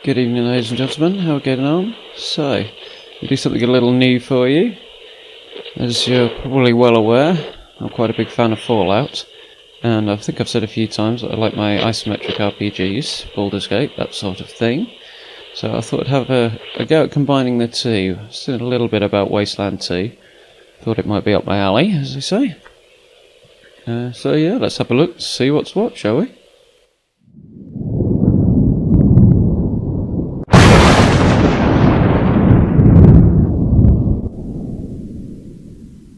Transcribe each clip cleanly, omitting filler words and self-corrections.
Good evening, ladies and gentlemen. How are we getting on? So, we'll do something a little new for you. As you're probably well aware, I'm quite a big fan of Fallout, and I think I've said a few times that I like my isometric RPGs, Baldur's Gate, that sort of thing. So I thought I'd have a go at combining the two. I've seen a little bit about Wasteland 2. Thought it might be up my alley, as they say. So yeah, let's have a look, see what's what, shall we?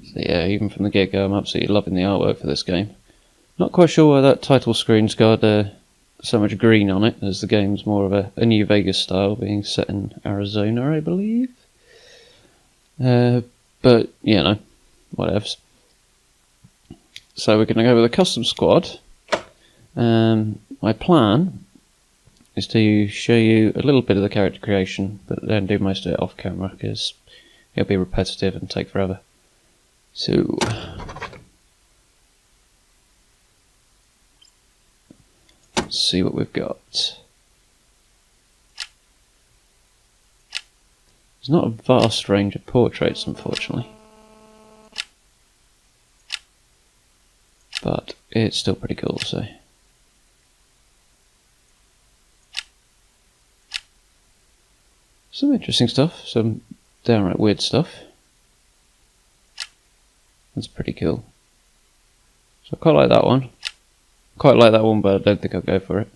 So yeah, even from the get-go, I'm absolutely loving the artwork for this game. Not quite sure why that title screen's got so much green on it, as the game's more of a New Vegas style, being set in Arizona, I believe. But, you know, whatevs. So we're going to go with a custom squad. My plan is to show you a little bit of the character creation, but then do most of it off camera, because it'll be repetitive and take forever. So, let's see what we've got. There's not a vast range of portraits, unfortunately. But it's still pretty cool, so. Some interesting stuff, some downright weird stuff. That's pretty cool. So I quite like that one. Quite like that one, but I don't think I'll go for it.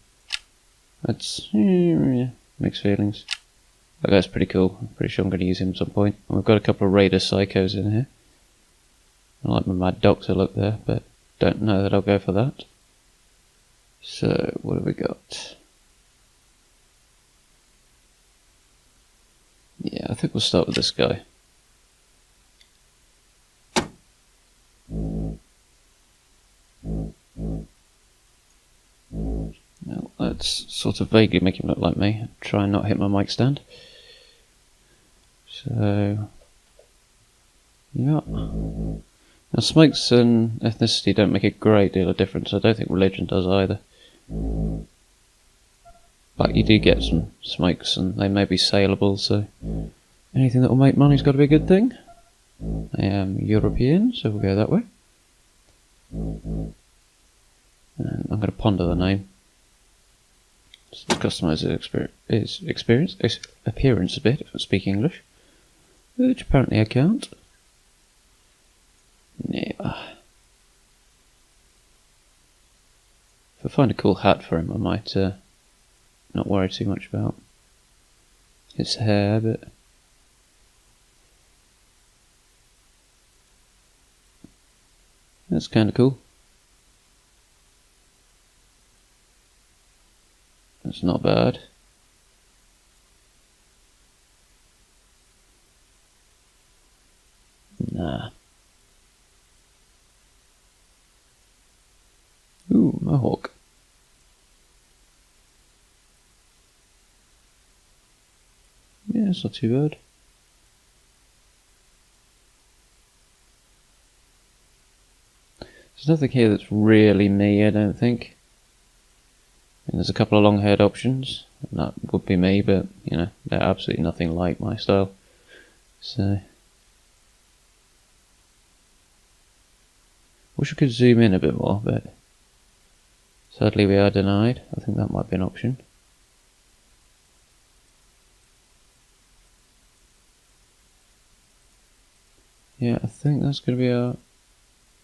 That's yeah, mixed feelings. That guy's pretty cool. I'm pretty sure I'm going to use him at some point. And we've got a couple of Raider Psychos in here. I like my Mad Doctor look there, but don't know that I'll go for that. So, what have we got? Yeah, I think we'll start with this guy. Now, let's sort of vaguely make him look like me. Try and not hit my mic stand. So, yeah. Now, smokes and ethnicity don't make a great deal of difference. I don't think religion does either. But you do get some smokes, and they may be saleable, so anything that will make money's got to be a good thing. I am European, so we'll go that way. And I'm going to ponder the name. So let's customise his appearance a bit, if I'm speaking English. Which apparently I can't. Yeah. If I find a cool hat for him, I might not worry too much about his hair, but that's kind of cool. That's not bad. Nah. Ooh, Mohawk. Yeah, it's not too bad. There's nothing here that's really me, I don't think. And there's a couple of long-haired options. And that would be me, but, you know, they're absolutely nothing like my style. So, wish I could zoom in a bit more, but sadly we are denied. I think that might be an option. Yeah, I think that's going to be our...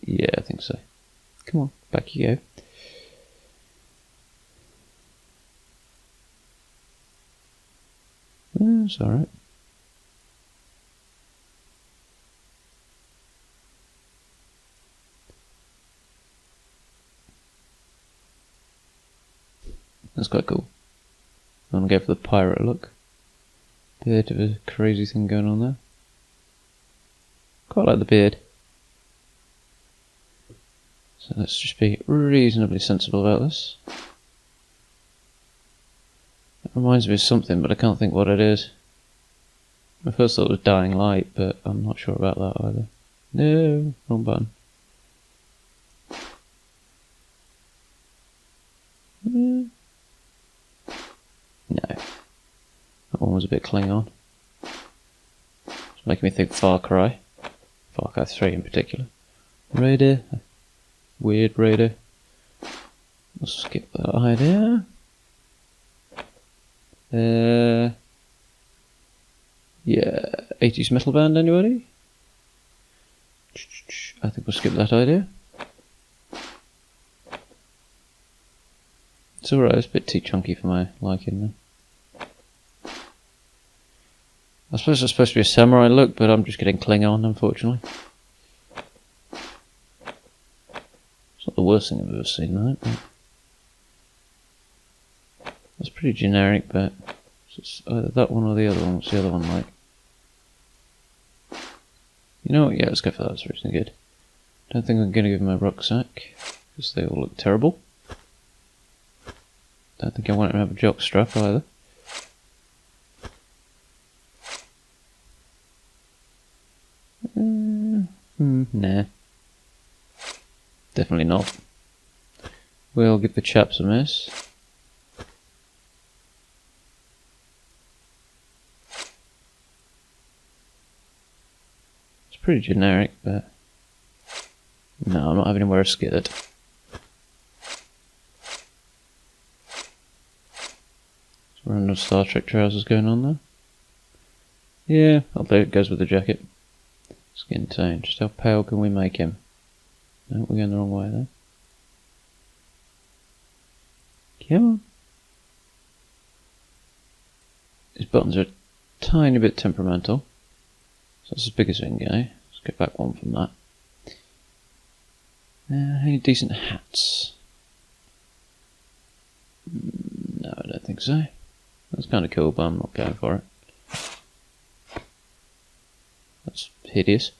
Yeah, I think so. Come on, back you go. That's alright. That's quite cool. I want to go for the pirate look. Bit of a crazy thing going on there. Quite like the beard. So let's just be reasonably sensible about this. It reminds me of something, but I can't think what it is. I first thought it was Dying Light, but I'm not sure about that either. No, wrong button. No. one was a bit Klingon. It's making me think Far Cry 3 in particular. Raider, weird Raider. We'll skip that idea. Yeah, 80s metal band, anybody? I think we'll skip that idea. It's alright, it's a bit too chunky for my liking though. I suppose it's supposed to be a samurai look, but I'm just getting Klingon, unfortunately. It's not the worst thing I've ever seen, right? But that's pretty generic, but it's either that one or the other one. What's the other one like? You know what? Yeah, let's go for that. It's reasonably good. Don't think I'm going to give him a rucksack, because they all look terrible. Don't think I want him to have a jock strap either. Nah. Definitely not. We'll give the chaps a miss. It's pretty generic, but no, I'm not having to wear a skirt. Random Star Trek trousers going on there. Yeah, although it goes with the jacket. Skin tone. Just how pale can we make him? No, we're going the wrong way there. Come on. His buttons are a tiny bit temperamental. So that's as big as we can go. Let's get back one from that. Any decent hats? No, I don't think so. That's kind of cool, but I'm not going for it. That's hideous.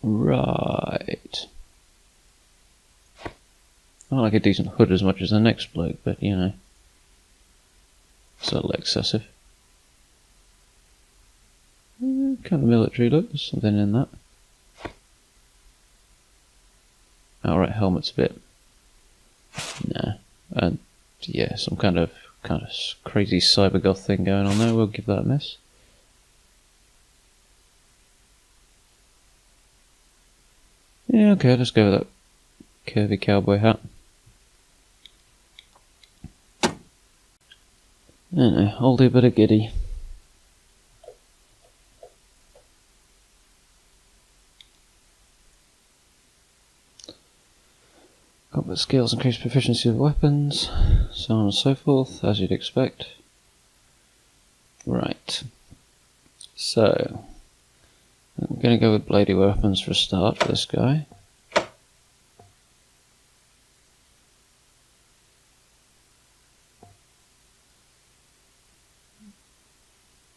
Right. I like a decent hood as much as the next bloke, but you know, it's a little excessive. Kind of military look, there's something in that. Alright, helmet's a bit. Nah. And yeah, some kind of crazy cyber goth thing going on there. We'll give that a miss. Yeah, okay, let's go with that curvy cowboy hat. I don't know, oldie but a goodie. Combat skills increase proficiency of weapons, so on and so forth, as you'd expect. Right. So, I'm going to go with bladed weapons for a start for this guy.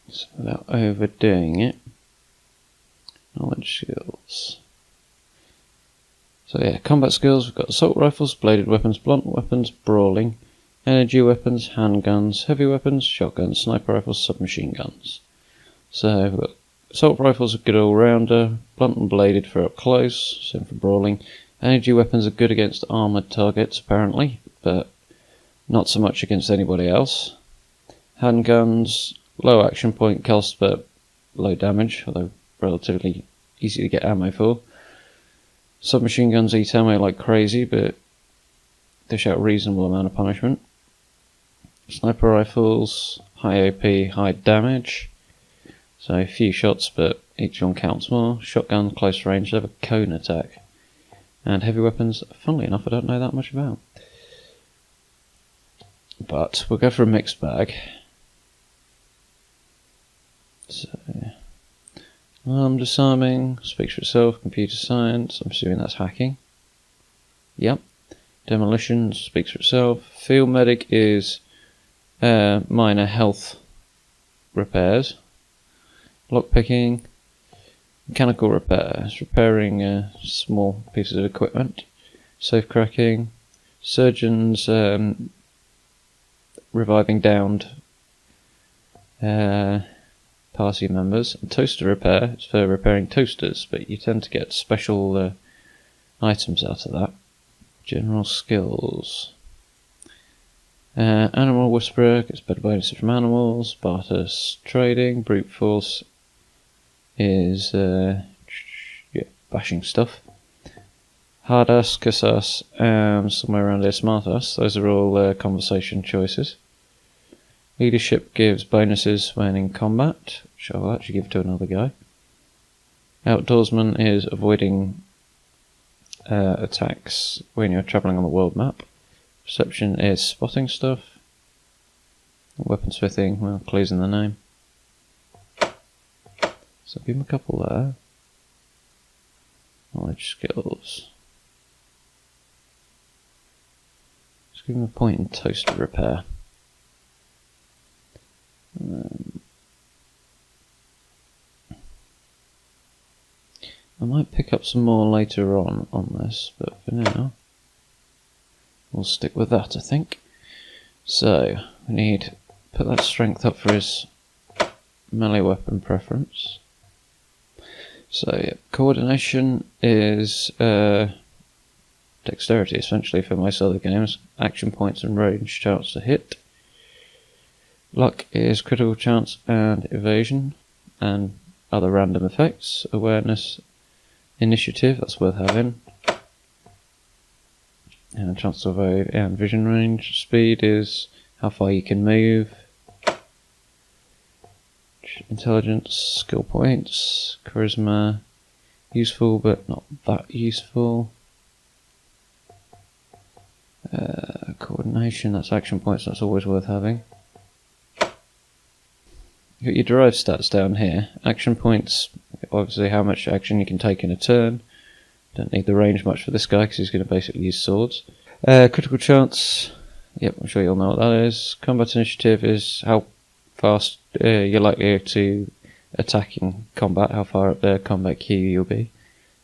So without overdoing it, knowledge skills. So yeah, combat skills, we've got assault rifles, bladed weapons, blunt weapons, brawling, energy weapons, handguns, heavy weapons, shotguns, sniper rifles, submachine guns. So we've got assault rifles are good all-rounder, blunt and bladed for up close, same for brawling. Energy weapons are good against armoured targets apparently, but not so much against anybody else. Handguns, low action point cost but low damage, although relatively easy to get ammo for. Submachine guns eat ammo like crazy, but dish out a reasonable amount of punishment. Sniper rifles, high AP, high damage. So a few shots, but each one counts more. Shotgun, close range, they have a cone attack. And heavy weapons, funnily enough, I don't know that much about. But we'll go for a mixed bag. So, disarming, speaks for itself, computer science, I'm assuming that's hacking. Yep. Demolition, speaks for itself. Field medic is minor health repairs. Lockpicking, mechanical repairs, repairing small pieces of equipment. Safe cracking, surgeons reviving downed party members. And toaster repair is for repairing toasters, but you tend to get special items out of that. General skills. Animal Whisperer gets better bonuses from animals. Barter's trading. Brute Force is bashing stuff. Hard Ass, Kiss Ass, and somewhere around here Smart Ass. Those are all conversation choices. Leadership gives bonuses when in combat, which I'll actually give to another guy. Outdoorsman is avoiding attacks when you're travelling on the world map. Perception is spotting stuff. Weaponsmithing, well, clues in the name. So give him a couple there. Knowledge skills. Just give him a point in toaster repair. I might pick up some more later on this, but for now we'll stick with that, I think. So we need to put that strength up for his melee weapon preference. So yeah, coordination is dexterity essentially for most other games. Action points and range chance to hit. Luck is critical chance and evasion and other random effects. Awareness, initiative, that's worth having. And chance to avoid, and vision range. Speed is how far you can move. Intelligence, skill points, charisma, useful but not that useful. Coordination, that's action points, that's always worth having. You've got your derived stats down here. Action points, obviously how much action you can take in a turn. Don't need the range much for this guy because he's going to basically use swords. Critical chance, yep, I'm sure you'll know what that is. Combat initiative is how fast you're likely to attack in combat, how far up the combat queue you'll be.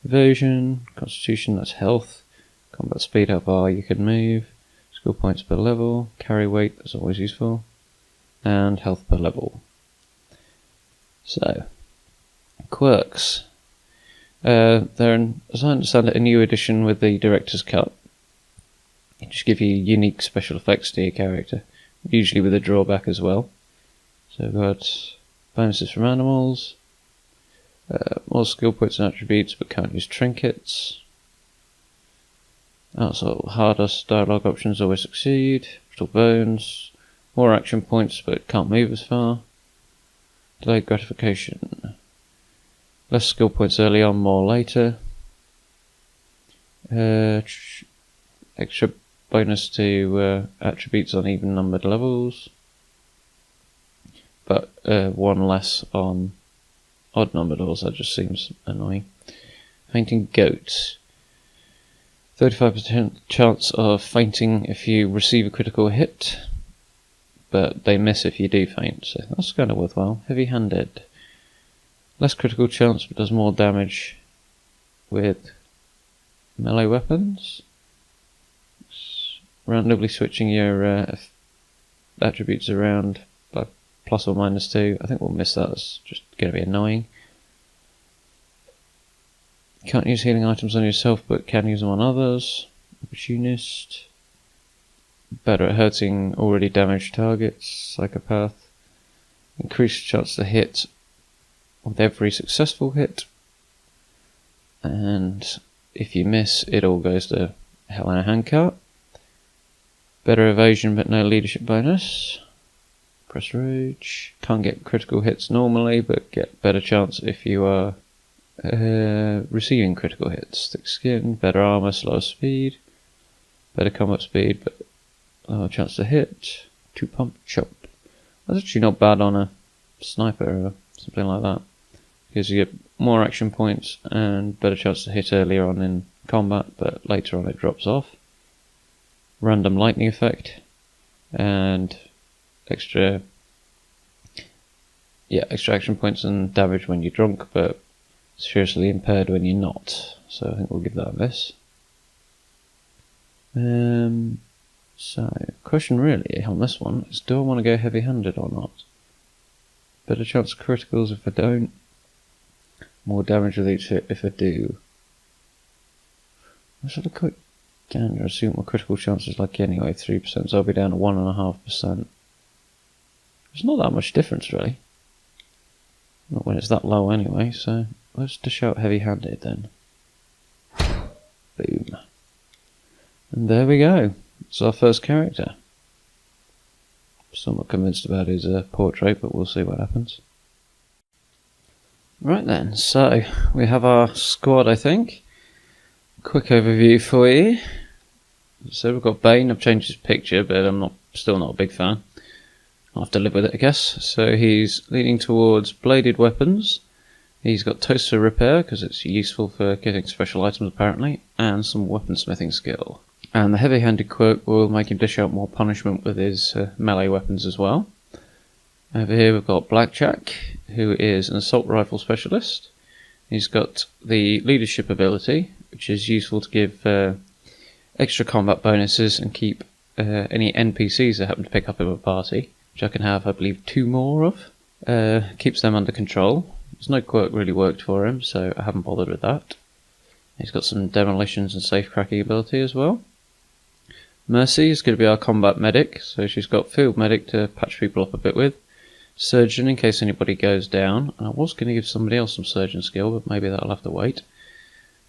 Evasion, constitution, that's health. Combat speed, how far you can move. Skill points per level. Carry weight, that's always useful. And health per level. So, quirks. They're, as I understand it, a new addition with the Director's Cut. They just give you unique special effects to your character, usually with a drawback as well. So we've got bonuses from animals, more skill points and attributes but can't use trinkets. Also, hardest dialogue options always succeed. Brittle bones, more action points but can't move as far. Delayed gratification. Less skill points early on, more later. Extra bonus to attributes on even numbered levels, but one less on odd numbered levels. That just seems annoying. Fainting goat. 35% chance of fainting if you receive a critical hit, but they miss if you do faint, so that's kind of worthwhile. Heavy-handed. Less critical chance, but does more damage with melee weapons. Randomly switching your attributes around by plus or minus 2. I think we'll miss that, it's just going to be annoying. Can't use healing items on yourself, but can use them on others. Opportunist. Better at hurting already damaged targets. Psychopath. Increased chance to hit with every successful hit. And if you miss, it all goes to hell in a handcart. Better evasion but no leadership bonus. Press rage. Can't get critical hits normally, but get better chance if you are receiving critical hits. Thick skin, better armor, slower speed. Better combat speed, but lower chance to hit. 2 pump chop. That's actually not bad on a sniper or something like that. Because you get more action points and better chance to hit earlier on in combat, but later on it drops off. Random lightning effect and extra action points and damage when you're drunk, but seriously impaired when you're not. So I think we'll give that a miss. So question really on this one is, do I want to go heavy-handed or not? Better chance of criticals if I don't. More damage with each hit if I do. Let's have a quick And I assume my critical chance is like anyway, 3%, so I'll be down to 1.5%. There's not that much difference, really. Not when it's that low anyway, so let's dish out heavy-handed then. Boom. And there we go. It's our first character. Still not convinced about his portrait, but we'll see what happens. Right then, so we have our squad, I think. Quick overview for you. So we've got Bane. I've changed his picture, but I'm still not a big fan. I'll have to live with it, I guess. So he's leaning towards bladed weapons. He's got toaster repair, because it's useful for getting special items apparently, and some weaponsmithing skill. And the heavy-handed quirk will make him dish out more punishment with his melee weapons as well. Over here we've got Blackjack, who is an assault rifle specialist. He's got the leadership ability, which is useful to give extra combat bonuses and keep any NPCs that happen to pick up in a party, which I can have, I believe, 2 more of. Keeps them under control. There's no quirk really worked for him, so I haven't bothered with that. He's got some demolitions and safe cracking ability as well. Mercy is going to be our combat medic, so she's got field medic to patch people up a bit with. Surgeon in case anybody goes down. And I was going to give somebody else some surgeon skill, but maybe that'll have to wait,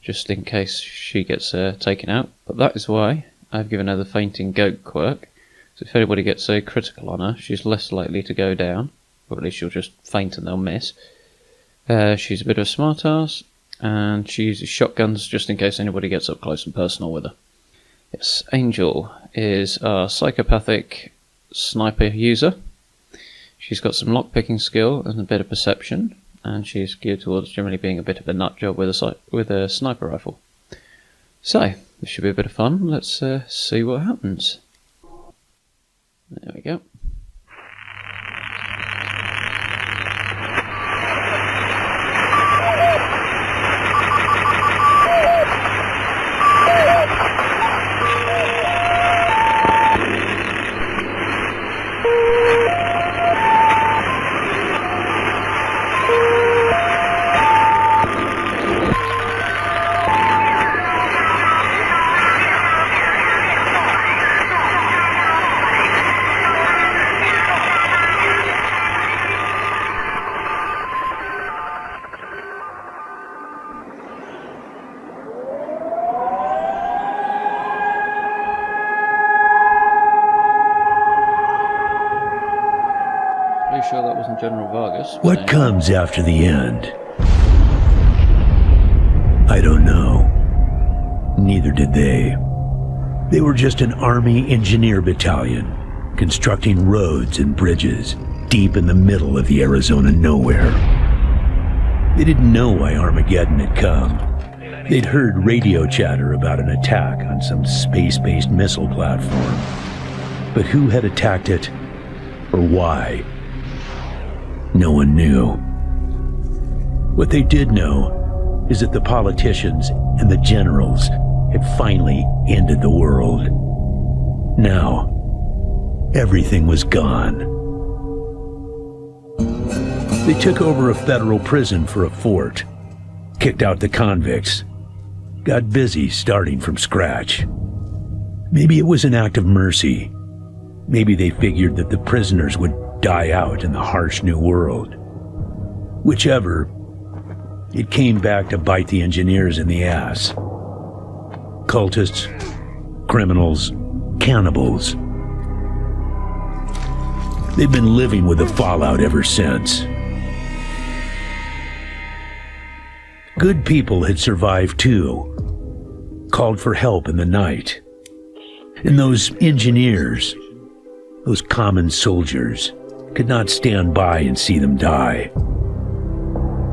just in case she gets taken out. But that is why I've given her the fainting goat quirk. So if anybody gets a critical on her, she's less likely to go down, or at least she'll just faint and they'll miss. She's a bit of a smart ass, and she uses shotguns just in case anybody gets up close and personal with her. Yes, Angel is our psychopathic sniper user. She's got some lockpicking skill and a bit of perception, and she's geared towards generally being a bit of a nut job with a sniper rifle. So, this should be a bit of fun. Let's see what happens. There we go. Sure that wasn't General Vargas. What comes after the end? I don't know. Neither did they. They were just an army engineer battalion, constructing roads and bridges deep in the middle of the Arizona nowhere. They didn't know why Armageddon had come. They'd heard radio chatter about an attack on some space-based missile platform. But who had attacked it, or why? No one knew. What they did know is that the politicians and the generals had finally ended the world. Now, everything was gone. They took over a federal prison for a fort, kicked out the convicts, got busy starting from scratch. Maybe it was an act of mercy. Maybe they figured that the prisoners would die out in the harsh new world. Whichever, it came back to bite the engineers in the ass. Cultists, criminals, cannibals. They've been living with the fallout ever since. Good people had survived too, called for help in the night. And those engineers, those common soldiers, could not stand by and see them die.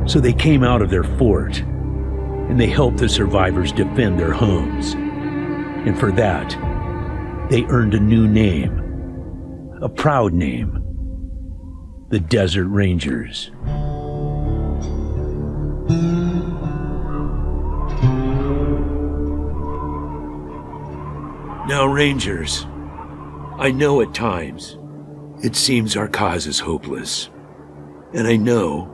So they came out of their fort, and they helped the survivors defend their homes. And for that, they earned a new name, a proud name, the Desert Rangers. Now, Rangers, I know at times it seems our cause is hopeless, and I know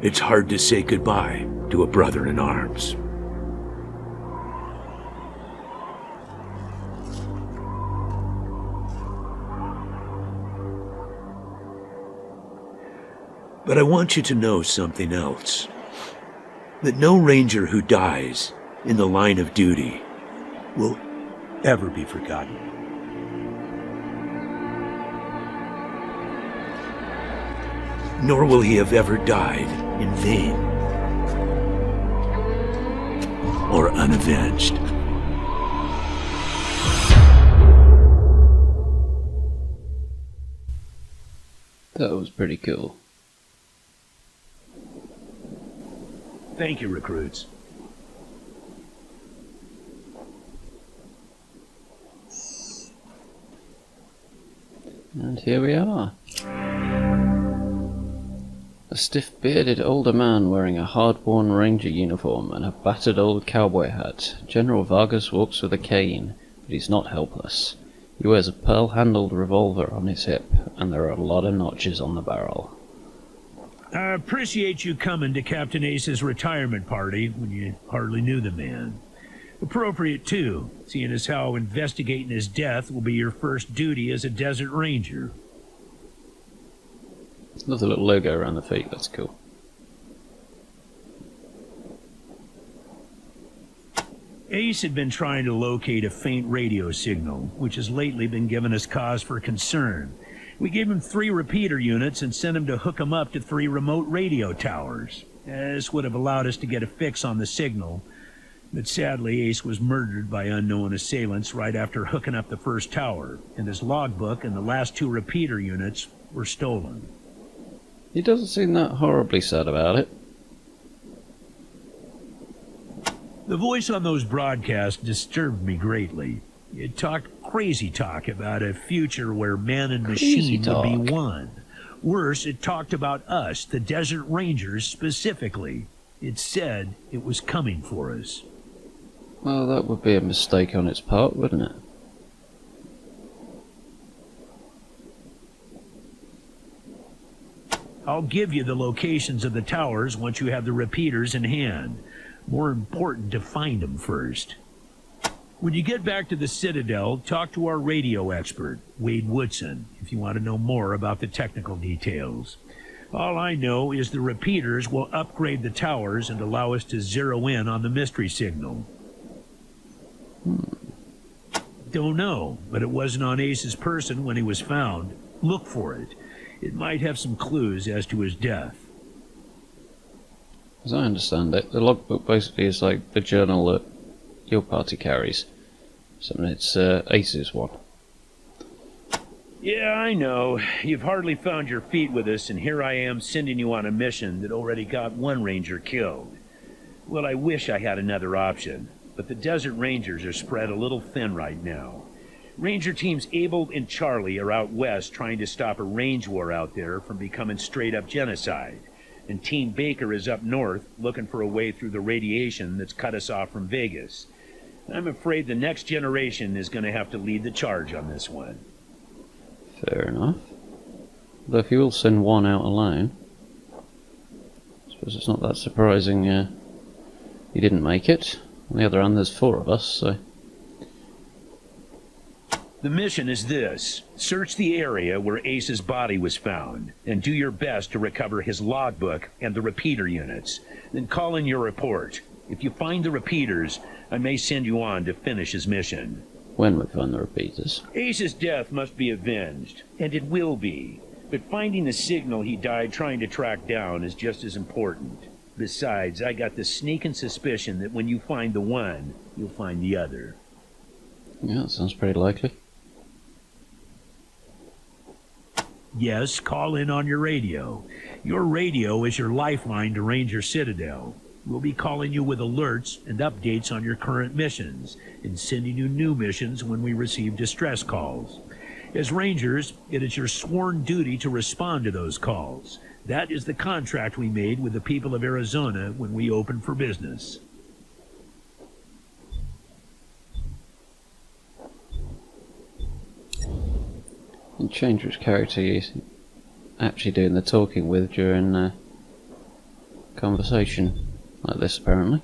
it's hard to say goodbye to a brother in arms. But I want you to know something else. That no ranger who dies in the line of duty will ever be forgotten. Nor will he have ever died in vain or unavenged. That was pretty cool. Thank you, recruits. And here we are. A stiff-bearded older man wearing a hard-worn ranger uniform and a battered old cowboy hat. General Vargas walks with a cane, but he's not helpless. He wears a pearl-handled revolver on his hip, and there are a lot of notches on the barrel. I appreciate you coming to Captain Ace's retirement party when you hardly knew the man. Appropriate, too, seeing as how investigating his death will be your first duty as a desert ranger. Love the little logo around the feet, that's cool. Ace had been trying to locate a faint radio signal, which has lately been giving us cause for concern. We gave him 3 repeater units and sent him to hook them up to 3 remote radio towers. This would have allowed us to get a fix on the signal, but sadly Ace was murdered by unknown assailants right after hooking up the first tower, and his logbook and the last 2 repeater units were stolen. He doesn't seem that horribly sad about it. The voice on those broadcasts disturbed me greatly. It talked crazy talk about a future where man and machine would be one. Worse, it talked about us, the Desert Rangers, specifically. It said it was coming for us. Well, that would be a mistake on its part, wouldn't it? I'll give you the locations of the towers once you have the repeaters in hand. More important to find them first. When you get back to the Citadel, talk to our radio expert, Wade Woodson, if you want to know more about the technical details. All I know is the repeaters will upgrade the towers and allow us to zero in on the mystery signal. Don't know, but it wasn't on Ace's person when he was found. Look for it. It might have some clues as to his death. As I understand it, the logbook basically is like the journal that your party carries. So it's Ace's one. Yeah, I know. You've hardly found your feet with us, and here I am sending you on a mission that already got 1 ranger killed. Well, I wish I had another option, but the Desert Rangers are spread a little thin right now. Ranger teams Abel and Charlie are out west trying to stop a range war out there from becoming straight-up genocide. And Team Baker is up north looking for a way through the radiation that's cut us off from Vegas. I'm afraid the next generation is going to have to lead the charge on this one. Fair enough. Though if you will send one out alone, I suppose it's not that surprising you didn't make it. On the other hand, there's 4 of us, so... The mission is this. Search the area where Ace's body was found, and do your best to recover his logbook and the repeater units. Then call in your report. If you find the repeaters, I may send you on to finish his mission. When we find the repeaters. Ace's death must be avenged, and it will be. But finding the signal he died trying to track down is just as important. Besides, I got the sneaking suspicion that when you find the one, you'll find the other. Yeah, that sounds pretty likely. Yes, call in on your radio. Your radio is your lifeline to Ranger Citadel. We'll be calling you with alerts and updates on your current missions, and sending you new missions when we receive distress calls. As Rangers, it is your sworn duty to respond to those calls. That is the contract we made with the people of Arizona when we opened for business. And change which character you're actually doing the talking with during conversation like this, apparently.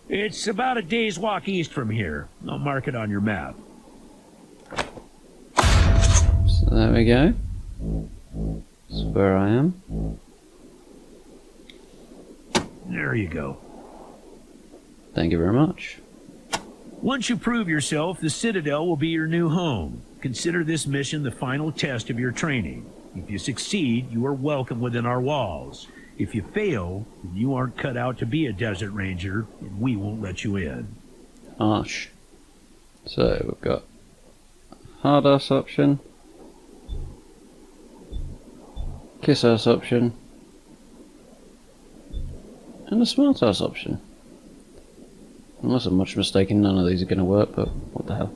It's about a day's walk east from here. I'll mark it on your map. There we go. That's where I am. There you go. Thank you very much. Once you prove yourself, the Citadel will be your new home. Consider this mission the final test of your training. If you succeed, you are welcome within our walls. If you fail, then you aren't cut out to be a Desert Ranger, and we won't let you in. Harsh. So, we've got hard ass option, kiss ass option, and a smart ass option. Unless I'm much mistaken, none of these are going to work, but what the hell.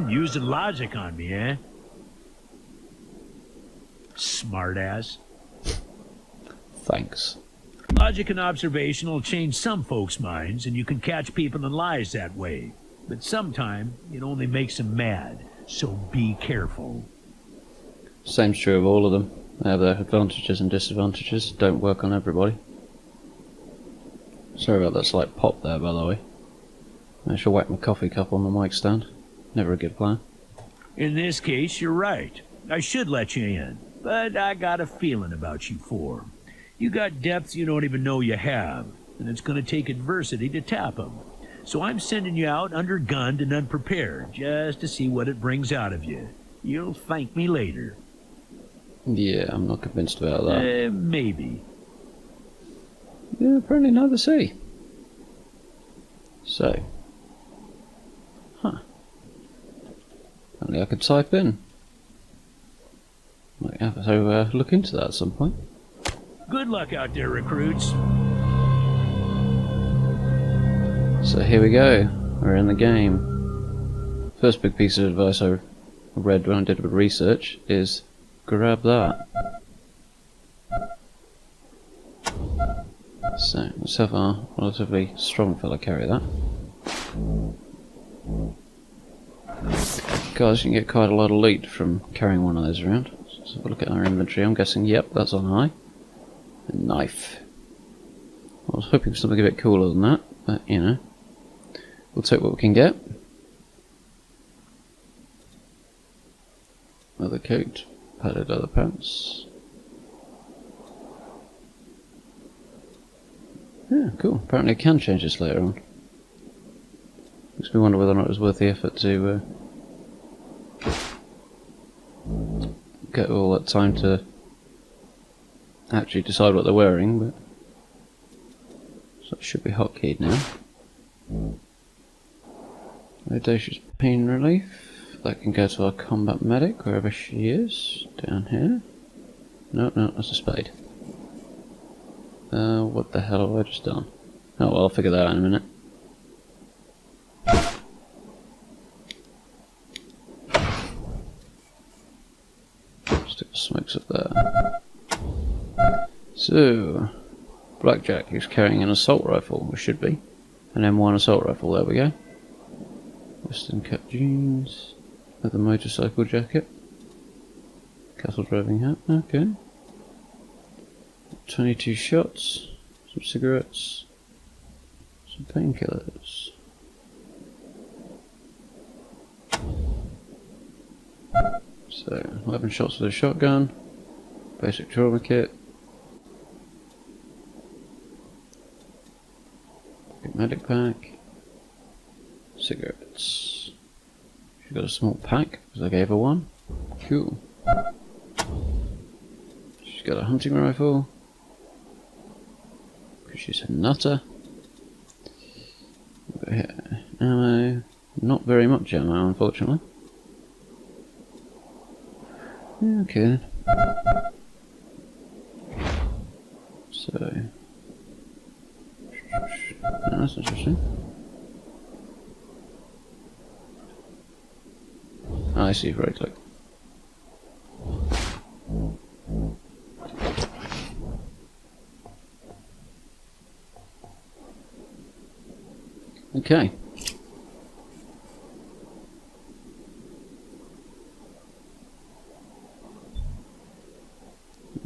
Using logic on me, eh? Smartass. Thanks. Logic and observation will change some folks' minds, and you can catch people in lies that way. But sometimes it only makes them mad, so be careful. Same's true of all of them. They have their advantages and disadvantages. Don't work on everybody. Sorry about that slight pop there, by the way. I shall whack my coffee cup on the mic stand. Never a good plan. In this case, you're right. I should let you in, but I got a feeling about you four. You got depths you don't even know you have, and it's going to take adversity to tap them. So I'm sending you out undergunned and unprepared, just to see what it brings out of you. You'll thank me later. Yeah, I'm not convinced about that. Maybe. Yeah, apparently neither see. So. Huh. Apparently I could type in. Might have to look into that at some point. Good luck out there, recruits. So here we go. We're in the game. First big piece of advice I read when I did a bit of research is grab that. So, let's have our relatively strong fella carry that. Guys, you can get quite a lot of loot from carrying one of those around. So let's have a look at our inventory. I'm guessing, yep, that's on high. A knife. I was hoping for something a bit cooler than that, but you know. We'll take what we can get. Leather coat, padded leather pants. Yeah, cool. Apparently I can change this later on. Makes me wonder whether or not it was worth the effort to get all that time to actually decide what they're wearing, but so it should be hotkeyed now. Audacious pain relief. That can go to our combat medic, wherever she is. Down here. No, that's a spade. What the hell have I just done? Oh well, I'll figure that out in a minute. Stick the smokes up there. So, Blackjack is carrying an assault rifle, or should be. An M1 assault rifle, there we go. Western cut jeans. Leather motorcycle jacket. Castle driving hat, okay. 22 shots. Some cigarettes. Some painkillers. So, 11 shots with a shotgun. Basic trauma kit. Medic pack. Cigarettes. She's got a small pack because I gave her one. Cool. She's got a hunting rifle because she's a nutter. Here. Ammo. Not very much ammo, unfortunately. Okay. So. Oh, that's interesting. Oh, I see, right click. Okay.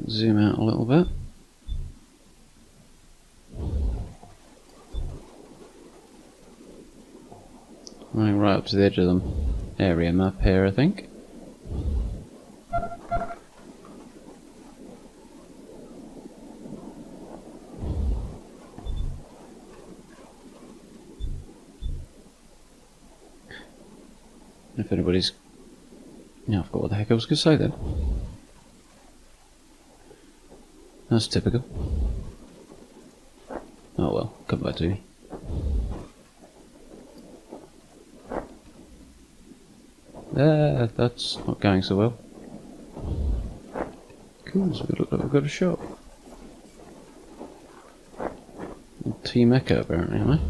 Zoom out a little bit. Running right up to the edge of the area map here, I think. If anybody's... Yeah, I forgot what the heck I was going to say then. That's typical. Oh well, come back to me. There, that's not going so well. Cool, so we look like we've got a shop. Team Echo apparently, am I?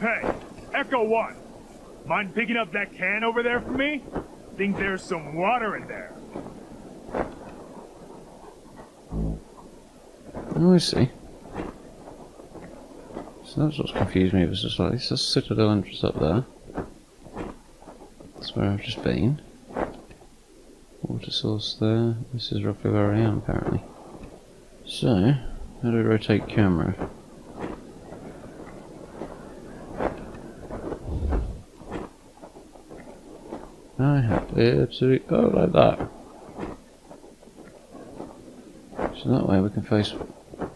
Hey, Echo 1. Mind picking up that can over there for me? Think there's some water in there. Oh, I see. So that's what's confused me, was just like, this is Citadel entrance up there. That's where I've just been. Water source there. This is roughly where I am, apparently. So, how do we rotate camera? I have to go like that. So that way we can face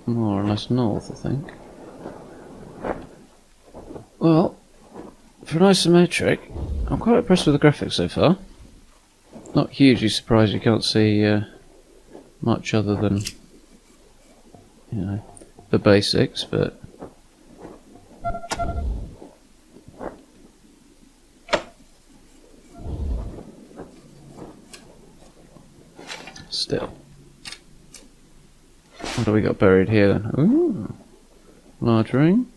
more or less north, I think. Well, for an isometric, I'm quite impressed with the graphics so far. Not hugely surprised you can't see much other than, you know, the basics, but still. What do we got buried here then? Ooh, large ring.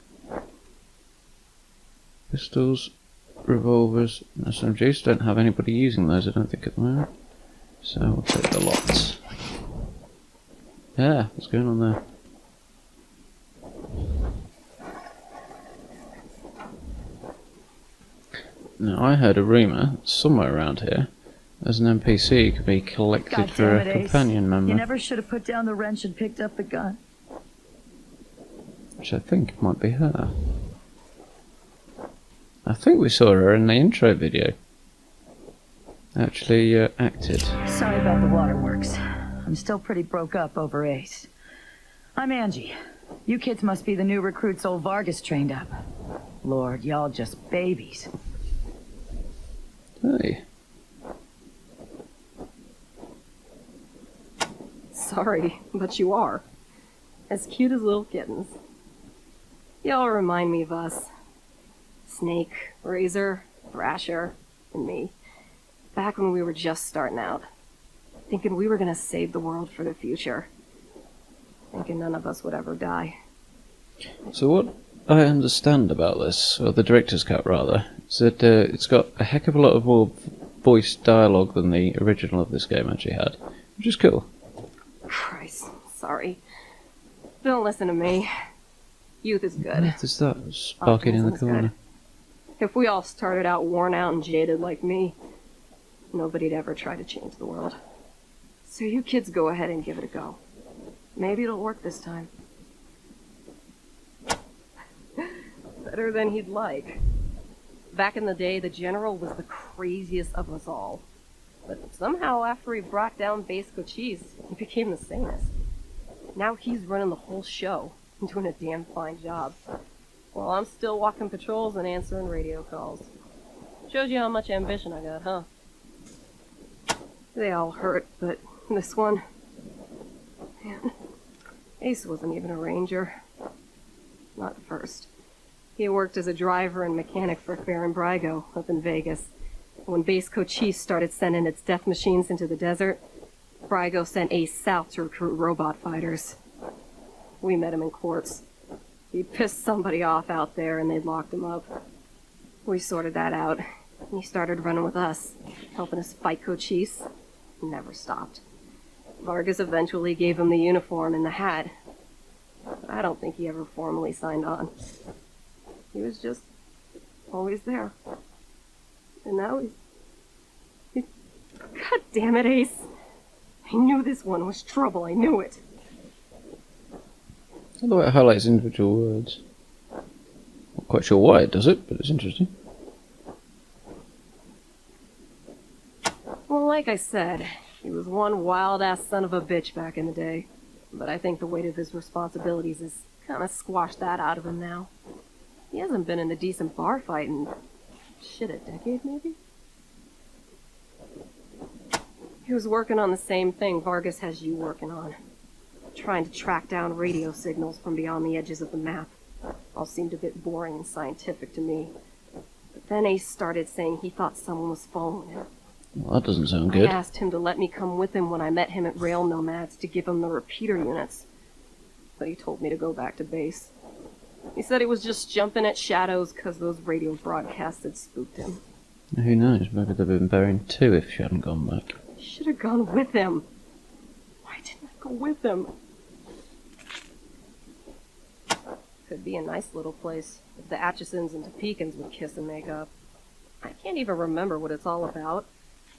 Pistols, revolvers, and SMGs. Don't have anybody using those, I don't think, at the moment. So we'll take the lot. Yeah, what's going on there? Now, I heard a rumour somewhere around here there's an NPC could be collected God for damn a it, Ace. companion member. You never should have put down the wrench and picked up the gun. Which I think might be her. I think we saw her in the intro video. Actually acted. Sorry about the waterworks. I'm still pretty broke up over Ace. I'm Angie. You kids must be the new recruits old Vargas trained up. Lord, y'all just babies. Hey. Sorry, but you are. As cute as little kittens. Y'all remind me of us. Snake, Razor, Thrasher, and me. Back when we were just starting out. Thinking we were gonna save the world for the future. Thinking none of us would ever die. So what I understand about this, or the director's cut rather, is that it's got a heck of a lot of more voice dialogue than the original of this game actually had, which is cool. Christ, sorry. Don't listen to me. Youth is good. What is that sparking in the Optimism's corner? good. If we all started out worn out and jaded like me, nobody'd ever try to change the world. So you kids go ahead and give it a go. Maybe it'll work this time. Better than he'd like. Back in the day, the General was the craziest of us all. But somehow, after he brought down Base Cochise, he became the sanest. Now he's running the whole show and doing a damn fine job. While I'm still walking patrols and answering radio calls. Shows you how much ambition I got, huh? They all hurt, but this one... Man, Ace wasn't even a ranger. Not at first. He worked as a driver and mechanic for Baron Brygo up in Vegas. When Base Cochise started sending its death machines into the desert, Brygo sent Ace south to recruit robot fighters. We met him in quartz. He pissed somebody off out there and they'd locked him up. We sorted that out, and he started running with us, helping us fight Cochise. Never stopped. Vargas eventually gave him the uniform and the hat. But I don't think he ever formally signed on. He was just always there. And now he's... God damn it, Ace! I knew this one was trouble, I knew it. I love the way it highlights individual words. Not quite sure why it does it, but it's interesting. Well, like I said, He was one wild-ass son of a bitch back in the day. But I think the weight of his responsibilities has kind of squashed that out of him now. He hasn't been in a decent bar fight in, shit, a decade maybe? He was working on the same thing Vargas has you working on. Trying to track down radio signals from beyond the edges of the map. All seemed a bit boring and scientific to me. But then Ace started saying he thought someone was following him. Well, that doesn't sound good. I asked him to let me come with him when I met him at Rail Nomads to give him the repeater units. But he told me to go back to base. He said he was just jumping at shadows because those radio broadcasts had spooked him. Who knows, maybe they'd been burying two if she hadn't gone back. Should have gone with him. Why didn't I go with him? Could be a nice little place if the Atchisons and Topekans would kiss and make up. I can't even remember what it's all about.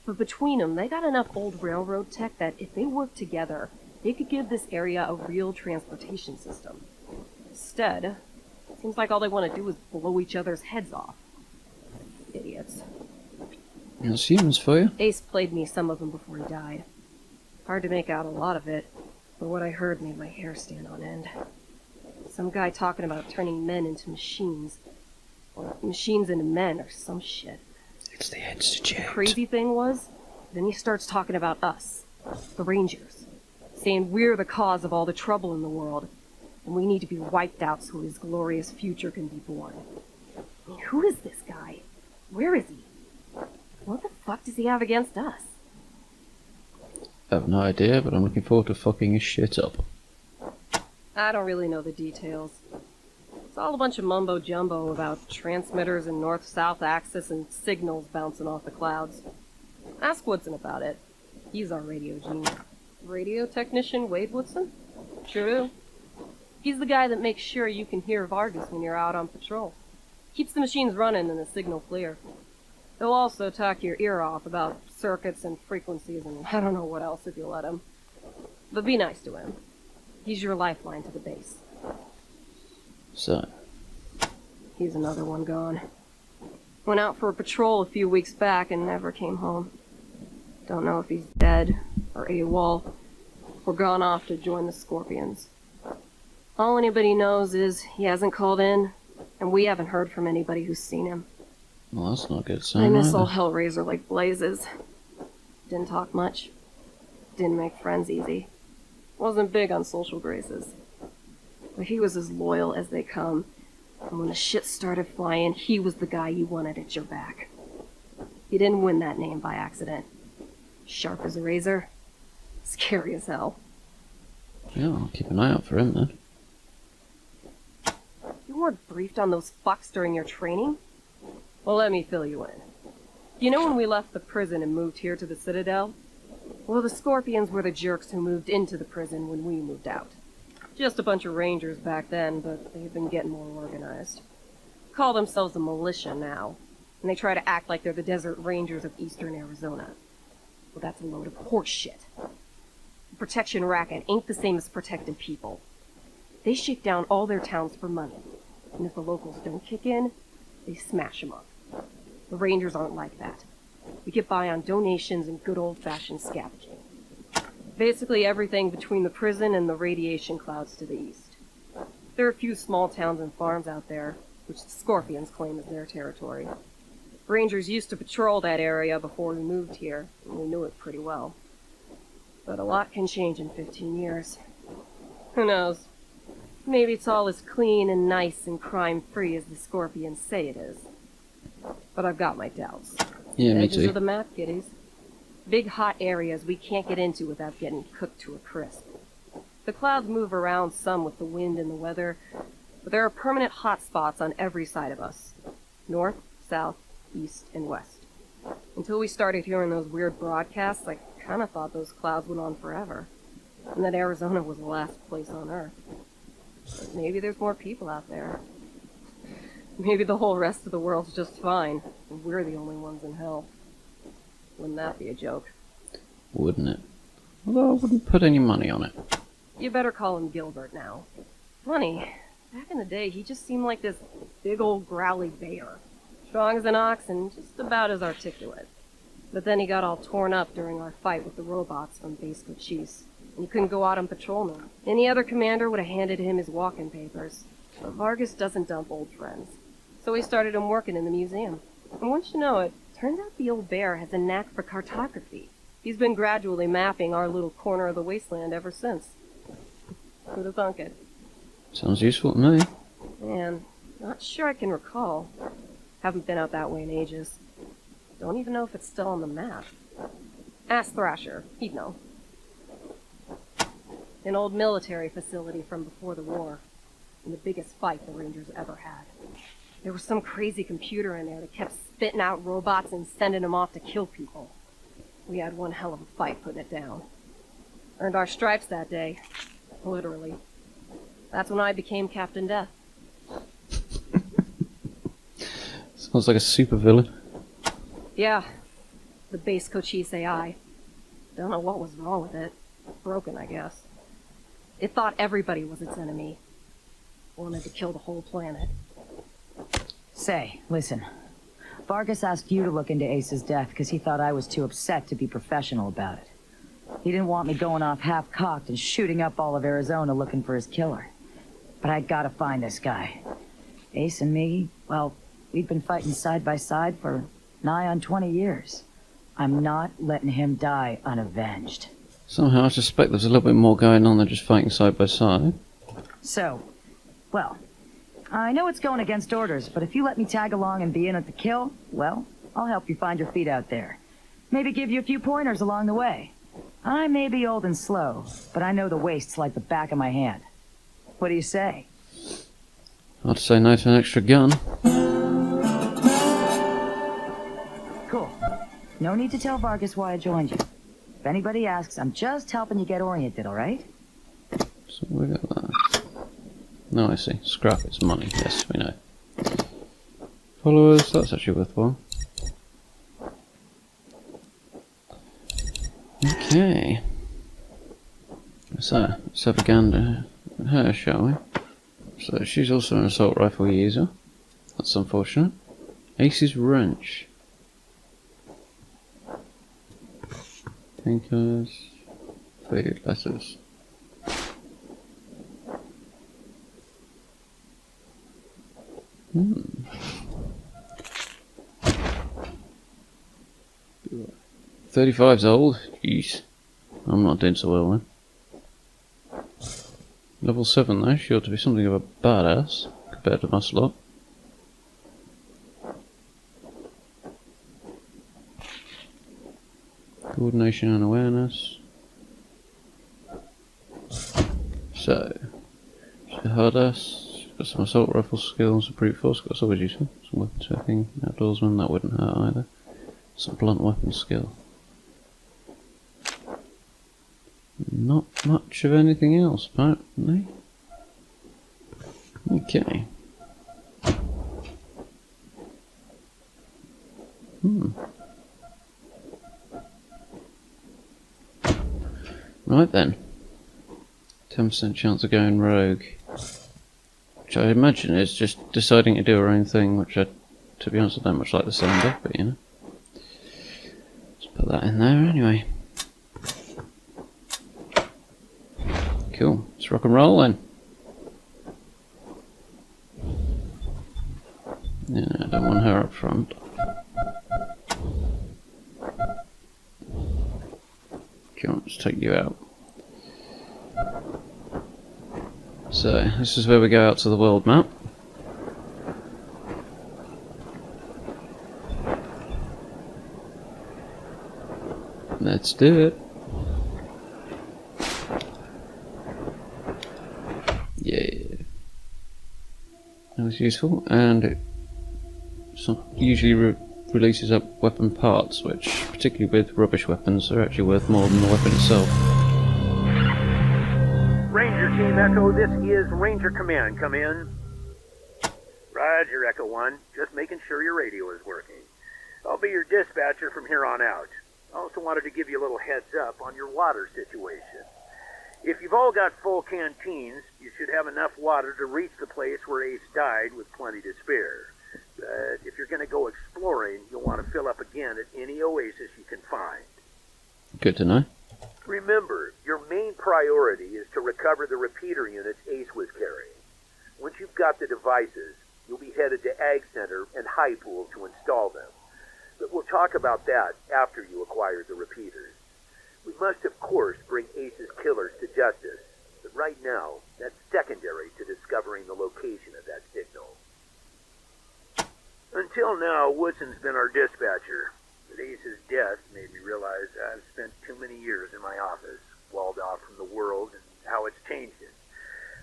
But between them, they got enough old railroad tech that if they worked together, they could give this area a real transportation system. Instead, it seems like all they want to do is blow each other's heads off. Idiots. That's humans for you. Ace played me some of them before he died. Hard to make out a lot of it, but what I heard made my hair stand on end. Some guy talking about turning men into machines. Or machines into men, or some shit. It's the Institute. The crazy thing was, then he starts talking about us, the Rangers, saying we're the cause of all the trouble in the world, and we need to be wiped out so his glorious future can be born. I mean, who is this guy? Where is he? What the fuck does he have against us? I have no idea, but I'm looking forward to fucking his shit up. I don't really know the details. It's all a bunch of mumbo-jumbo about transmitters and north-south axis and signals bouncing off the clouds. Ask Woodson about it. He's our radio genius. Radio technician Wade Woodson? Sure do. He's the guy that makes sure you can hear Vargas when you're out on patrol. Keeps the machines running and the signal clear. He'll also talk your ear off about circuits and frequencies and I don't know what else if you let him. But be nice to him. He's your lifeline to the base. So, He's another one gone. Went out for a patrol a few weeks back and never came home. Don't know if he's dead, or AWOL, or gone off to join the Scorpions. All anybody knows is he hasn't called in, and we haven't heard from anybody who's seen him. well, that's not a good sign I miss either. old Hellraiser like blazes. Didn't talk much. Didn't make friends easy. Wasn't big on social graces. But he was as loyal as they come. And when the shit started flying, he was the guy you wanted at your back. He didn't win that name by accident. Sharp as a razor. Scary as hell. Yeah, I'll keep an eye out for him then. You weren't briefed on those fucks during your training? Well, let me fill you in. You know when we left the prison and moved here to the Citadel? Well, the Scorpions were the jerks who moved into the prison when we moved out. Just a bunch of rangers back then, but they've been getting more organized. Call themselves a militia now, and they try to act like they're the Desert Rangers of eastern Arizona. Well, that's a load of horse shit. The protection racket ain't the same as protecting people. They shake down all their towns for money, and if the locals don't kick in, they smash them up. The Rangers aren't like that. We get by on donations and good old-fashioned scavenging. Basically everything between the prison and the radiation clouds to the east. There are a few small towns and farms out there, which the Scorpions claim as their territory. Rangers used to patrol that area before we moved here, and we knew it pretty well. But a lot can change in 15 years. Who knows? Maybe it's all as clean and nice and crime-free as the Scorpions say it is. But I've got my doubts. Yeah, me Edges too. of the map, kiddies. Big hot areas we can't get into without getting cooked to a crisp. The clouds move around some with the wind and the weather, but there are permanent hot spots on every side of us. North, south, east, and west. Until we started hearing those weird broadcasts, I kind of thought those clouds went on forever, and that Arizona was the last place on Earth. But maybe there's more people out there. Maybe the whole rest of the world's just fine, and we're the only ones in hell. Wouldn't that be a joke? Wouldn't it? Although I wouldn't put any money on it. You better call him Gilbert now. Funny, back in the day he just seemed like this big old growly bear. Strong as an ox and just about as articulate. But then he got all torn up during our fight with the robots from Base Cochise. And he couldn't go out on patrol now. Any other commander would have handed him his walk-in papers. But Vargas doesn't dump old friends. So he started him working in the museum. And once you know it, turns out the old bear has a knack for cartography. He's been gradually mapping our little corner of the wasteland ever since. Who'd have thunk it? Sounds useful to me. Man, not sure I can recall. Haven't been out that way in ages. Don't even know if it's still on the map. Ask Thrasher, he'd know. An old military facility from before the war. And the biggest fight the Rangers ever had. There was some crazy computer in there that kept spitting out robots and sending them off to kill people. We had one hell of a fight putting it down. Earned our stripes that day. Literally. That's when I became Captain Death. Sounds like a supervillain. Yeah. The Base Cochise AI. Don't know what was wrong with it. Broken, I guess. It thought everybody was its enemy. Wanted to kill the whole planet. Say, listen. Vargas asked you to look into Ace's death because he thought I was too upset to be professional about it. He didn't want me going off half-cocked and shooting up all of Arizona looking for his killer. But I gotta find this guy. Ace and me, well, we'd been fighting side by side for nigh on 20 years. I'm not letting him die unavenged. Somehow I suspect there's a little bit more going on than just fighting side by side. So, well, I know it's going against orders, but if you let me tag along and be in at the kill, well, I'll help you find your feet out there. Maybe give you a few pointers along the way. I may be old and slow, but I know the wastes like the back of my hand. What do you say? I'd say no to an extra gun. Cool. No need to tell Vargas why I joined you. If anybody asks, I'm just helping you get oriented, alright? So we got that. No, I see. Scrap, it's money. Yes, we know. Followers, that's actually worthwhile. Okay. So, let's have a gander at her, shall we? So, she's also an assault rifle user. That's unfortunate. Ace's wrench. Thinkers. Food letters. Hmm. 35's old. Jeez. I'm not doing so well then. Level 7 though, sure to be something of a badass compared to my slot. Coordination and awareness. So, she's a hard ass. She's got some assault rifle skills, some brute force, that's always useful. Some weapon checking, outdoorsman, that wouldn't hurt either. Some blunt weapon skill. Not much of anything else, apparently. Okay. Right then. 10% chance of going rogue. Which I imagine is just deciding to do her own thing, which I, to be honest, I don't much like the sound of, but you know. Let's put that in there anyway. Cool, let's rock and roll then. Yeah, I don't want her up front. Come on, let's take you out. So, this is where we go out to the world map. Let's do it. Yeah. That was useful, and it usually releases up weapon parts, which, particularly with rubbish weapons, are actually worth more than the weapon itself. Ranger Team Echo, this is Ranger Command. Come in. Roger, Echo 1. Just making sure your radio is working. I'll be your dispatcher from here on out. I also wanted to give you a little heads up on your water situation. If you've all got full canteens, you should have enough water to reach the place where Ace died with plenty to spare. But if you're going to go exploring, you'll want to fill up again at any oasis you can find. Good to know. Remember, your main priority is to recover the repeater units Ace was carrying. Once you've got the devices, you'll be headed to Ag Center and High Pool to install them. But we'll talk about that after you acquire the repeaters. We must, of course, bring Ace's killers to justice, but right now, that's secondary to discovering the location of that signal. Until now, Woodson's been our dispatcher, but Ace's death made me realize I've spent too many years in my office, walled off from the world and how it's changed it.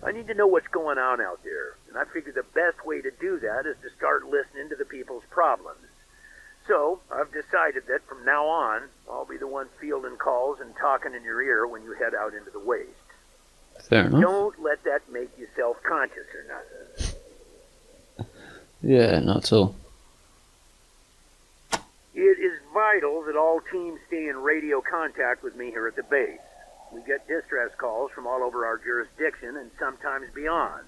I need to know what's going on out there, and I figure the best way to do that is to start listening to the people's problems. So, I've decided that from now on, I'll be the one fielding calls and talking in your ear when you head out into the waste. Fair enough. Don't let that make you self-conscious or nothing. Yeah, not at all. It is vital that all teams stay in radio contact with me here at the base. We get distress calls from all over our jurisdiction and sometimes beyond.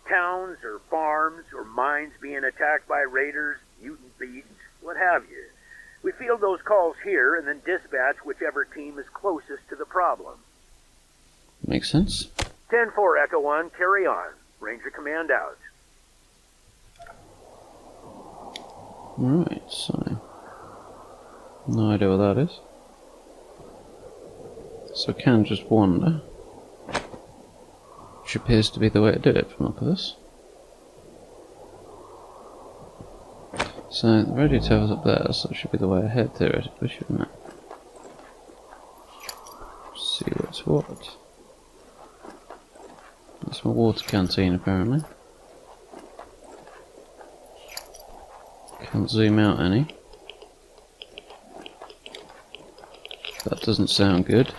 Towns or farms or mines being attacked by raiders, mutant beasts, what have you. We field those calls here and then dispatch whichever team is closest to the problem. Makes sense. 10-4, Echo 1, carry on. Ranger Command out. Right, so... no idea what that is. So I can just wander. Which appears to be the way to do it from up of this. So the radio tower's up there, so it should be the way ahead theoretically, shouldn't it? See what's what. That's my water canteen apparently. Can't zoom out any. That doesn't sound good.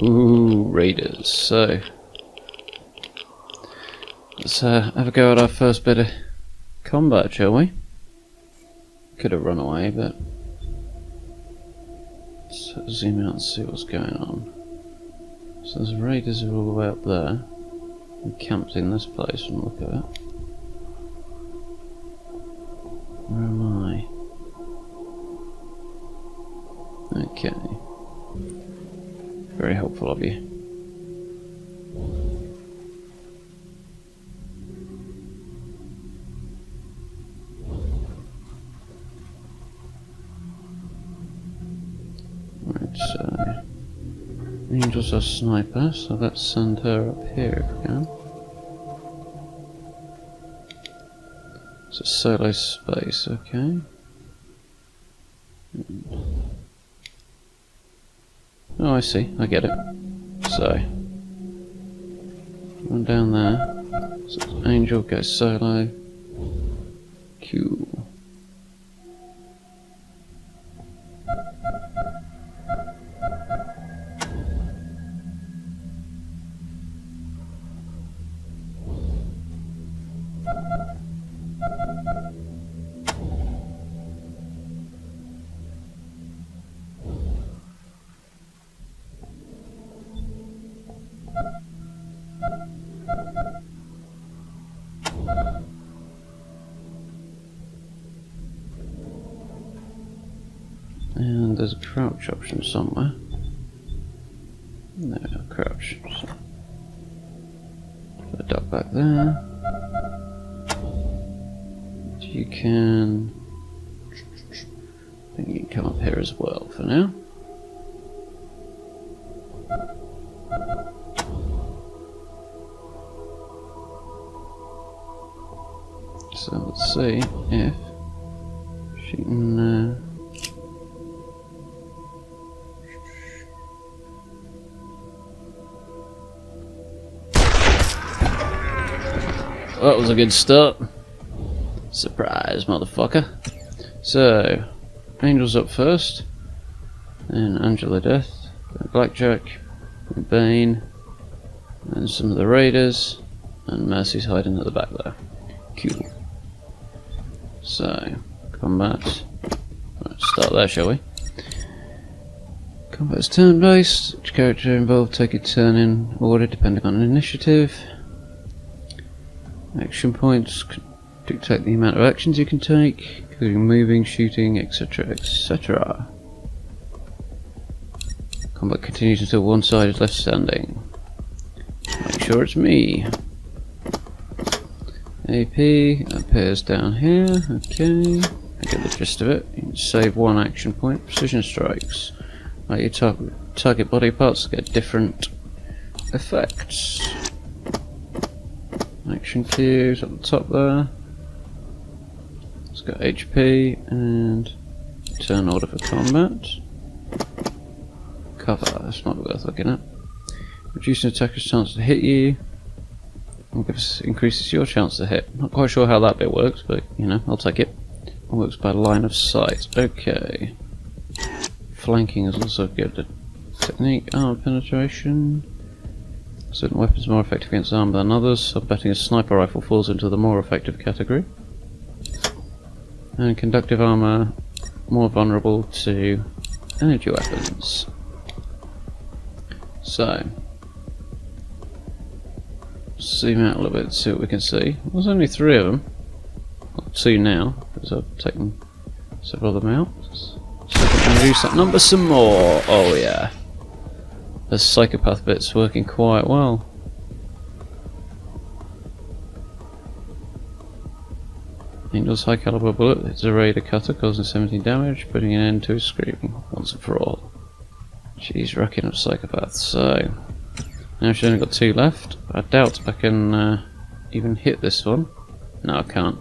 Ooh, raiders. So, let's have a go at our first bit of combat, shall we? Could have run away, but let's zoom out and see what's going on. So there's raiders are all the way up there. We camped in this place and look at it. Where am I? Okay. Very helpful of you. Right, so Angel's a sniper, so let's send her up here if we can. It's a solo space, okay. Oh, I see, I get it. So, run down there. So Angel goes solo. Q. And there's a crouch option somewhere. No, crouch. So, put a duck back there. You can... I think you can come up here as well for now. So let's see if she can... That was a good start. Surprise, motherfucker. So, Angel's up first. Then Angela Death. Then Blackjack. Then Bane. Then some of the Raiders. And Mercy's hiding at the back there. Cool. So, combat. Right, start there, shall we? Combat is turn-based. Each character involved take a turn in order depending on initiative. Action points dictate the amount of actions you can take, including moving, shooting, etc, etc. Combat continues until one side is left standing. Make sure it's me. AP appears down here. Okay, I get the gist of it. You can save one action point. Precision strikes. Like your target body parts get different effects. Action cues at the top there. It's got HP and turn order for combat. Cover, that's not worth looking at. Reducing attacker's chance to hit you. Increases your chance to hit. Not quite sure how that bit works, but you know, I'll take it. It works by line of sight. Okay. Flanking is also good. Technique, armor penetration. Certain weapons are more effective against armor than others, so I'm betting a sniper rifle falls into the more effective category. And conductive armor, more vulnerable to energy weapons. So, zoom out a little bit to see what we can see. There's only 3 of them. Well, 2 now, because I've taken several of them out. So I can reduce that number some more. Oh yeah. The psychopath bit's working quite well. Angel's high caliber bullet hits a raider cutter, causing 17 damage, putting an end to his screaming once and for all. She's racking up psychopaths. So now she's only got 2 left. I doubt I can even hit this one. No, I can't.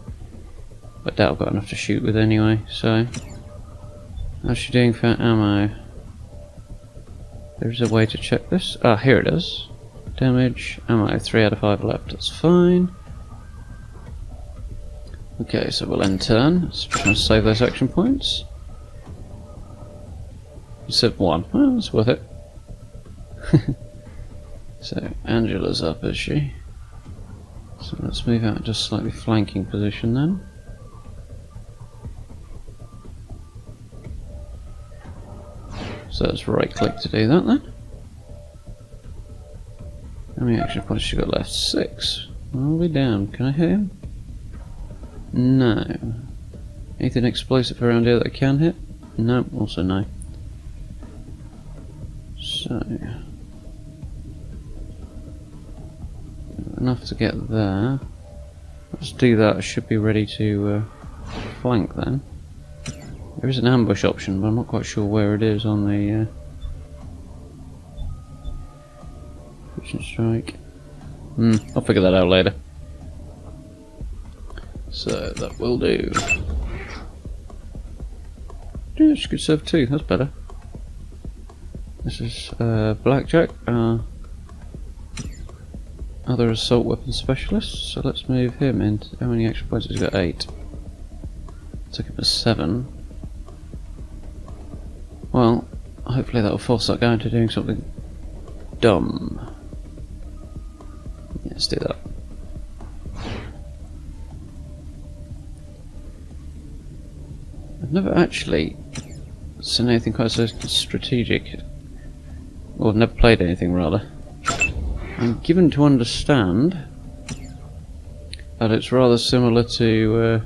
I doubt I've got enough to shoot with anyway. So how's she doing for ammo? There's a way to check this. Ah, here it is. Damage, ammo, 3 out of 5 left. That's fine. Okay, so we'll end turn. Let's try and save those action points. Except 1. Well, that's worth it. So, Angela's up, is she? So let's move out to slightly flanking position then. So let's right click to do that then. How many action points you got left? 6. All the way down. Can I hit him? No. Anything explosive around here that I can hit? No, also no. So enough to get there. Let's do that. I should be ready to flank then. There is an ambush option, but I'm not quite sure where it is on the Vision strike. I'll figure that out later. So that will do. Yeah, she could serve 2, that's better. This is Blackjack, other assault weapon specialist, so let's move him into. How many action points has he got? 8. Took him to 7. Well, hopefully that will force that guy into doing something dumb. Yeah, let's do that. I've never actually seen anything quite so strategic. Well, I've never played anything, rather. I'm given to understand that it's rather similar to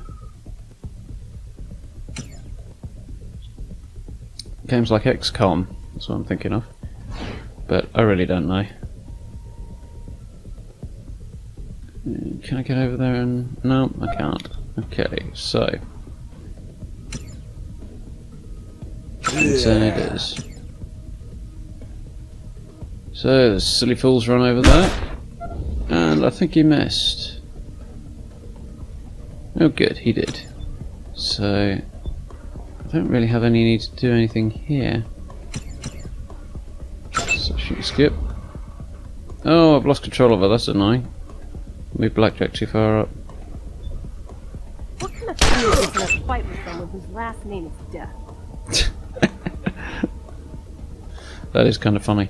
games like XCOM. That's what I'm thinking of. But I really don't know. Can I get over there and... no, I can't. Okay, so... turn it is. So the silly fool's run over there, and I think he missed. Oh good, he did. So I don't really have any need to do anything here. So shoot, skip. Oh, I've lost control of her, that's annoying. Move Blackjack too far up. What kind of fool is in a fight with someone whose last name is Death? That is kind of funny.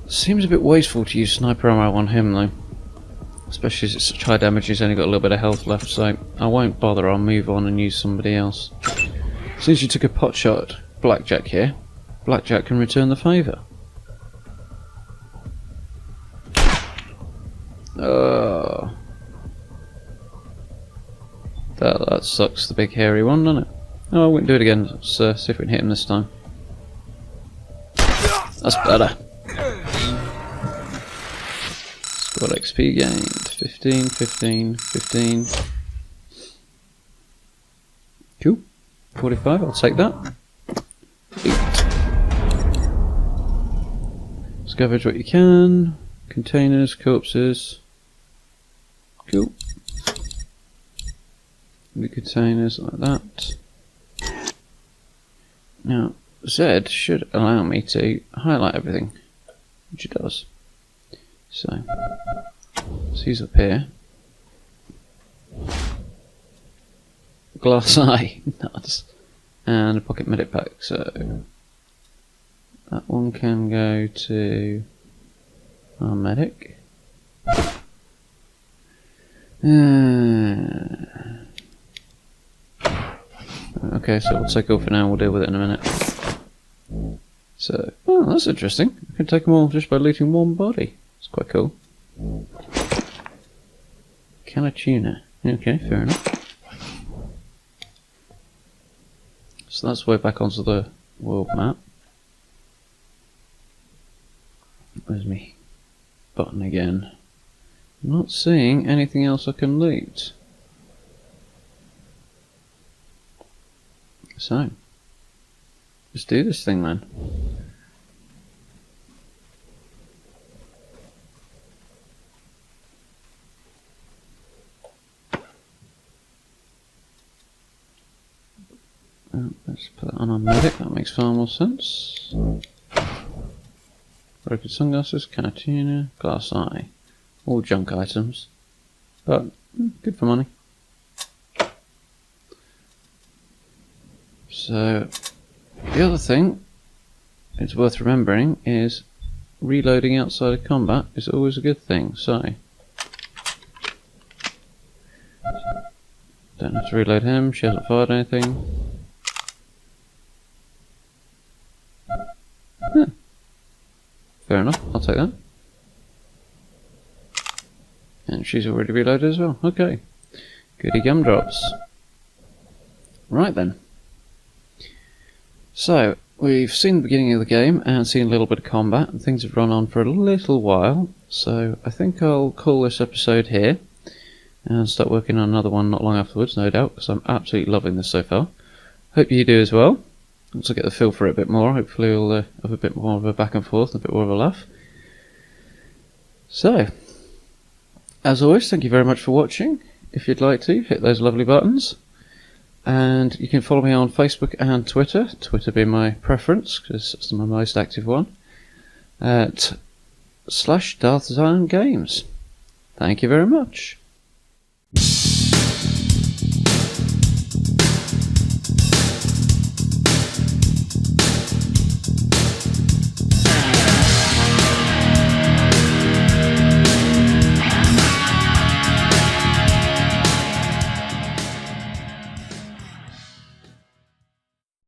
Seems a bit wasteful to use sniper ammo on him though. Especially as it's such high damage, he's only got a little bit of health left, so I won't bother, I'll move on and use somebody else. Since you took a pot shot at Blackjack here, Blackjack can return the favour. Oh. That sucks, the big hairy one, doesn't it? Oh, I wouldn't do it again. Let's see if we can hit him this time. That's better. Squad XP gained. 15, 15, 15. Cool. 45, I'll take that. 8. Scavenge what you can. Containers, corpses. Cool. The containers like that. Now, Z should allow me to highlight everything, which it does. So he's up here. Glass eye, nuts, and a pocket medic pack. So that one can go to our medic. Okay, so we'll take off for now, we'll deal with it in a minute. So, oh, that's interesting. I can take them all just by looting one body. It's quite cool. Can of tuna. Okay, fair enough. So that's way back onto the world map. Where's me button again? I'm not seeing anything else I can loot. So, let's do this thing then. Let's put that on our medic, that makes far more sense. Broken sunglasses, cantina, glass eye. All junk items, but good for money. So, the other thing it's worth remembering is reloading outside of combat is always a good thing. So, don't have to reload him, she hasn't fired anything. Huh. Fair enough, I'll take that. And she's already reloaded as well. Okay. Goody gumdrops. Right then. So, we've seen the beginning of the game and seen a little bit of combat, and things have run on for a little while. So, I think I'll call this episode here and start working on another one not long afterwards, no doubt, because I'm absolutely loving this so far. Hope you do as well. Once I get the feel for it a bit more, hopefully we'll have a bit more of a back and forth, a bit more of a laugh. So, as always, thank you very much for watching. If you'd like to, hit those lovely buttons. And you can follow me on Facebook and Twitter, Twitter being my preference, because it's my most active one, at /DarthZionGames. Thank you very much.